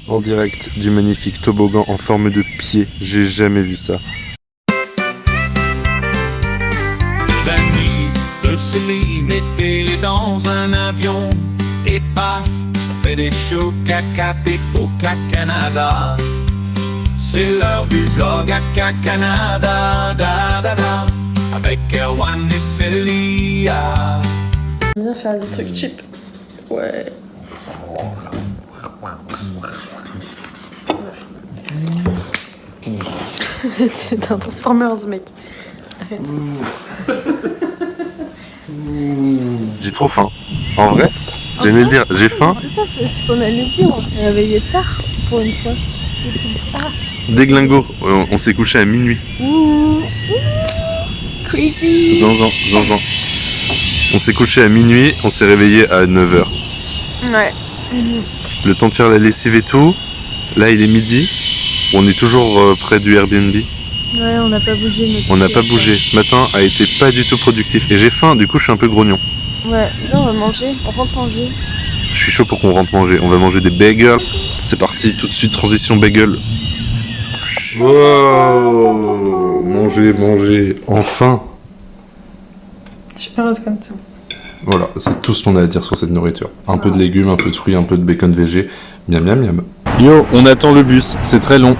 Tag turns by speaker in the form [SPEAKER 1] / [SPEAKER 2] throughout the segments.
[SPEAKER 1] en direct du magnifique toboggan en forme de pied. J'ai jamais vu ça.
[SPEAKER 2] Des amis de Céline étaient dans un avion et paf, ça fait des shows caca au Canada. C'est l'heure du vlog à Canada, da da da, avec Erwan et Célia.
[SPEAKER 3] J'aime bien faire des trucs cheap. Ouais. C'est un Transformers, mec. Arrête.
[SPEAKER 1] J'ai trop faim. En vrai, j'allais le dire, j'ai faim.
[SPEAKER 3] C'est ça, c'est ce qu'on allait se dire. On s'est réveillé tard pour une fois. Ah.
[SPEAKER 1] Déglingo, on s'est couché à minuit.
[SPEAKER 3] Ouh. Crazy.
[SPEAKER 1] Zanzan. On s'est couché à minuit, on s'est réveillé à 9h.
[SPEAKER 3] Ouais.
[SPEAKER 1] Le temps de faire la lessive et tout. Là, il est midi. On est toujours près du Airbnb.
[SPEAKER 3] Ouais, on n'a pas bougé.
[SPEAKER 1] On n'a pas bougé. Ce matin a été pas du tout productif. Et j'ai faim, du coup, je suis un peu grognon.
[SPEAKER 3] Ouais, là, on va manger. On rentre manger.
[SPEAKER 1] Je suis chaud pour qu'on rentre manger. On va manger des bagels. C'est parti, tout de suite, transition bagel. Wow, manger, enfin.
[SPEAKER 3] Je suis heureuse comme tout.
[SPEAKER 1] Voilà, c'est tout ce qu'on a à dire sur cette nourriture. Un peu de légumes, un peu de fruits, un peu de bacon végé. Miam miam miam. Yo, on attend le bus, c'est très long.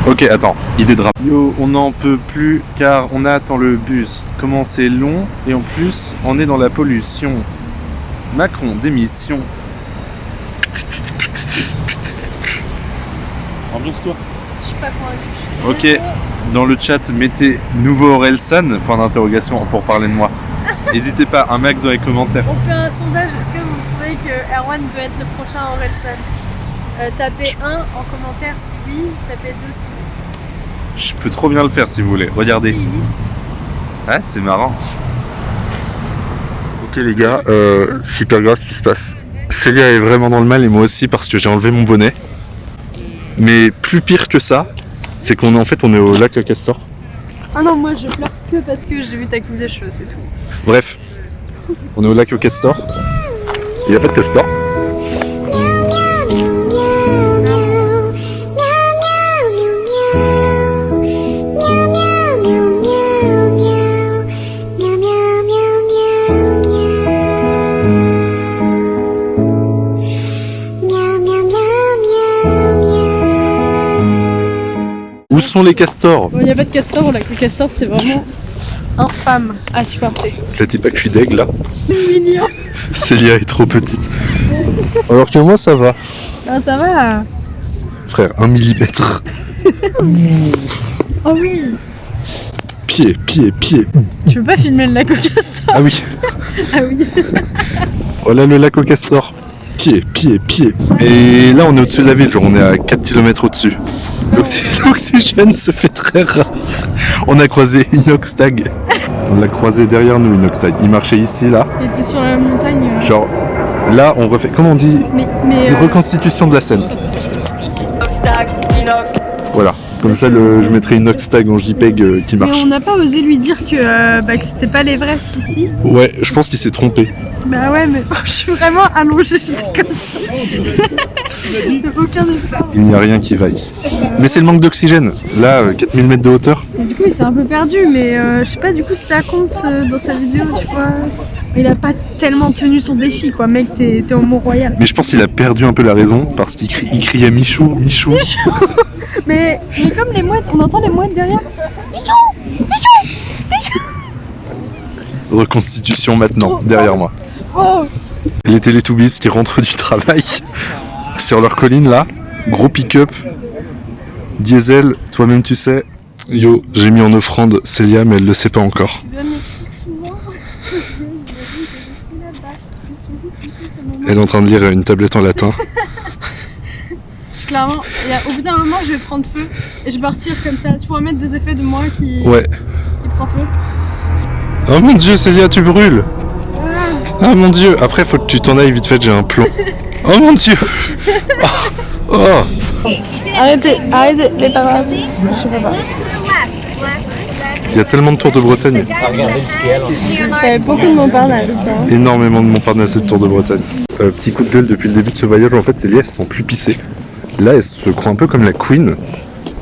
[SPEAKER 1] Ok, attends, idée de rap. Yo, on n'en peut plus car on attend le bus. Comment c'est long et en plus, on est dans la pollution. Macron, démission. Ambiance-toi.
[SPEAKER 3] Je suis pas convaincue.
[SPEAKER 1] Ok, dans le chat, mettez nouveau Orelsan, point d'interrogation pour parler de moi. N'hésitez pas, un max dans les commentaires.
[SPEAKER 3] On fait un sondage. Est-ce que vous trouvez que Erwan peut être le prochain Orelsan? Tapez 1 en commentaire si oui, tapez 2 si oui.
[SPEAKER 1] Je peux trop bien le faire si vous voulez, regardez.
[SPEAKER 3] Si, imite.
[SPEAKER 1] Ah, c'est marrant. Ok les gars, super grave ce qui se passe. Célia est vraiment dans le mal et moi aussi parce que j'ai enlevé mon bonnet. Mais plus pire que ça, c'est qu'on est on est au lac Castor.
[SPEAKER 3] Ah non, moi je pleure que parce que j'ai vu ta coupe de cheveux, c'est tout.
[SPEAKER 1] Bref, on est au lac Castor. Il n'y a pas de castor. Où sont les castors?
[SPEAKER 3] Bon, il n'y a pas de castor, là, le castor c'est vraiment infâme à supporter.
[SPEAKER 1] Je dis pas que je suis deg là.
[SPEAKER 3] C'est mignon.
[SPEAKER 1] Célia est trop petite. Alors que moi ça va.
[SPEAKER 3] Ah, ça va.
[SPEAKER 1] Frère, 1 millimètre.
[SPEAKER 3] Oh oui.
[SPEAKER 1] Pied.
[SPEAKER 3] Tu veux pas filmer le lac au castor?
[SPEAKER 1] Ah oui.
[SPEAKER 3] Ah oui.
[SPEAKER 1] Voilà le lac au castor. Pied. Et là on est au-dessus de la ville, genre on est à 4 km au-dessus. L'oxygène se fait très rare. On a croisé Inoxtag. On l'a croisé derrière nous Inoxtag. Il marchait ici là.
[SPEAKER 3] Il était sur la montagne.
[SPEAKER 1] Genre là on refait, comment on dit, une reconstitution de la scène. Voilà, comme ça je mettrai Inoxtag en JPEG qui
[SPEAKER 3] Mais
[SPEAKER 1] marche.
[SPEAKER 3] on n'a pas osé lui dire que c'était pas l'Everest ici.
[SPEAKER 1] Ouais, je pense qu'il s'est trompé.
[SPEAKER 3] Bah ouais, mais je suis vraiment allongée, j'étais comme ça. Aucun effort.
[SPEAKER 1] Il n'y a rien qui va ici. Mais c'est le manque d'oxygène. Là, 4000 mètres de hauteur.
[SPEAKER 3] Et du coup, il s'est un peu perdu, mais je sais pas du coup si ça compte dans sa vidéo, tu vois. Il a pas tellement tenu son défi, quoi. Mec, t'es au Mont-Royal.
[SPEAKER 1] Mais je pense qu'il a perdu un peu la raison parce qu'il criait Michou.
[SPEAKER 3] mais comme les mouettes, on entend les mouettes derrière. Michou.
[SPEAKER 1] Reconstitution maintenant, derrière moi.
[SPEAKER 3] Oh.
[SPEAKER 1] Les Télétoubbies qui rentrent du travail sur leur colline là. Gros pick-up. Diesel, toi-même tu sais. Yo, j'ai mis en offrande Célia, mais elle le sait pas encore. Elle est en train de lire une tablette en latin.
[SPEAKER 3] Clairement, au bout d'un moment, je vais prendre feu et je vais partir comme ça. Tu pourras mettre des effets de moi qui prend feu.
[SPEAKER 1] Oh mon dieu, Célia, tu brûles! Ah mon dieu, après faut que tu t'en ailles vite fait, j'ai un plan. Oh mon dieu! Oh.
[SPEAKER 3] Arrêtez les paparazzi. Je sais pas.
[SPEAKER 1] Il y a tellement de Tours de Bretagne.
[SPEAKER 3] Ça fait beaucoup de Montparnasse, hein.
[SPEAKER 1] Énormément de Montparnasse et de Tours de Bretagne. Petit coup de gueule depuis le début de ce voyage, en fait, c'est lié, elles se sont plus pissées. Là, elle se croit un peu comme la Queen.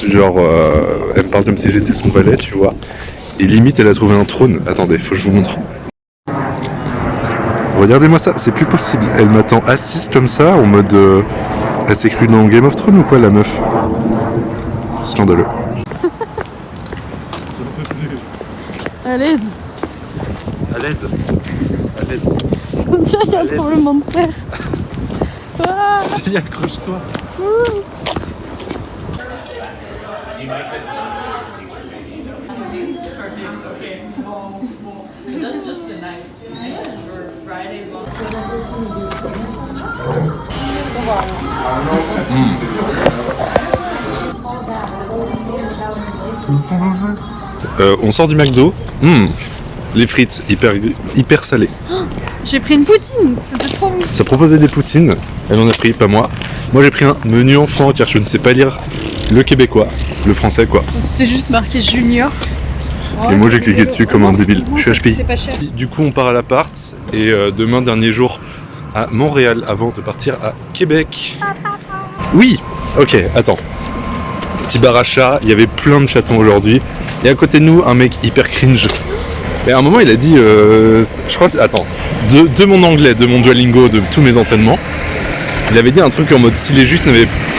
[SPEAKER 1] Genre, elle me parle comme si j'étais son valet, tu vois. Et limite, elle a trouvé un trône. Attendez, faut que je vous montre. Regardez-moi ça, c'est plus possible. Elle m'attend assise comme ça, en mode... Elle s'est crue dans Game of Thrones ou quoi, la meuf? Scandaleux.
[SPEAKER 3] À l'aide.
[SPEAKER 1] À l'aide. À l'aide.
[SPEAKER 3] On dirait qu'il y a un tremblement de terre. Ah.
[SPEAKER 1] Si, accroche-toi. On sort du McDo. Les frites hyper salées.
[SPEAKER 3] J'ai pris une poutine, c'était trop bon.
[SPEAKER 1] Ça proposait des poutines, elle en a pris, pas moi. Moi j'ai pris un menu enfant car je ne sais pas lire le québécois, le français quoi.
[SPEAKER 3] C'était juste marqué Junior.
[SPEAKER 1] Et moi j'ai cliqué dessus comme un débile. Je suis HPI.
[SPEAKER 3] C'est pas cher.
[SPEAKER 1] Du coup on part à l'appart et demain dernier jour à Montréal avant de partir à Québec. Oui, ok, attends. Petit bar à chat, il y avait plein de chatons aujourd'hui. Et à côté de nous un mec hyper cringe. Et à un moment il a dit, je crois, attends, de mon anglais, de mon Duolingo, de tous mes entraînements, il avait dit un truc en mode si les Juifs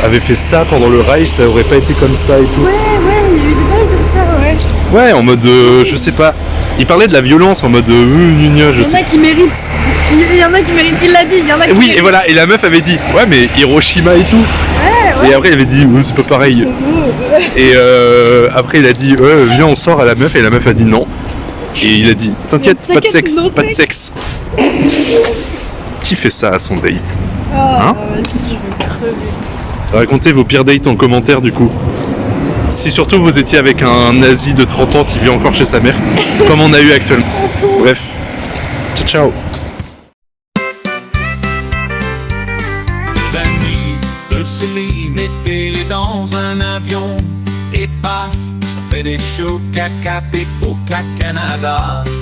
[SPEAKER 1] avaient fait ça pendant le Reich, ça aurait pas été comme ça et tout.
[SPEAKER 3] Ouais, il y a eu des bails comme ça, ouais.
[SPEAKER 1] Ouais, en mode, je sais pas, il parlait de la violence en mode, je
[SPEAKER 3] Il y en
[SPEAKER 1] sais.
[SPEAKER 3] a qui méritent. Il y en a qui méritent, il l'a dit, il y en a qui
[SPEAKER 1] Oui,
[SPEAKER 3] méritent.
[SPEAKER 1] et voilà, et la meuf avait dit, ouais, mais Hiroshima et tout.
[SPEAKER 3] Ouais,
[SPEAKER 1] Et après il avait dit, c'est pas pareil. Et après il a dit, viens on sort à la meuf, et la meuf a dit non. Et il a dit, t'inquiète, pas de sexe,
[SPEAKER 3] no
[SPEAKER 1] pas de
[SPEAKER 3] sex.
[SPEAKER 1] sexe. Qui fait ça à son date?
[SPEAKER 3] Ah, vas-y, je vais crever.
[SPEAKER 1] Racontez vos pires dates en commentaire du coup. Si surtout vous étiez avec un nazi de 30 ans qui vit encore chez sa mère, comme on a eu actuellement. Bref, ciao.
[SPEAKER 2] Deux amis de Célie, mettez-les dans un avion et paf, ça fait des chocs à Cap et au Canada.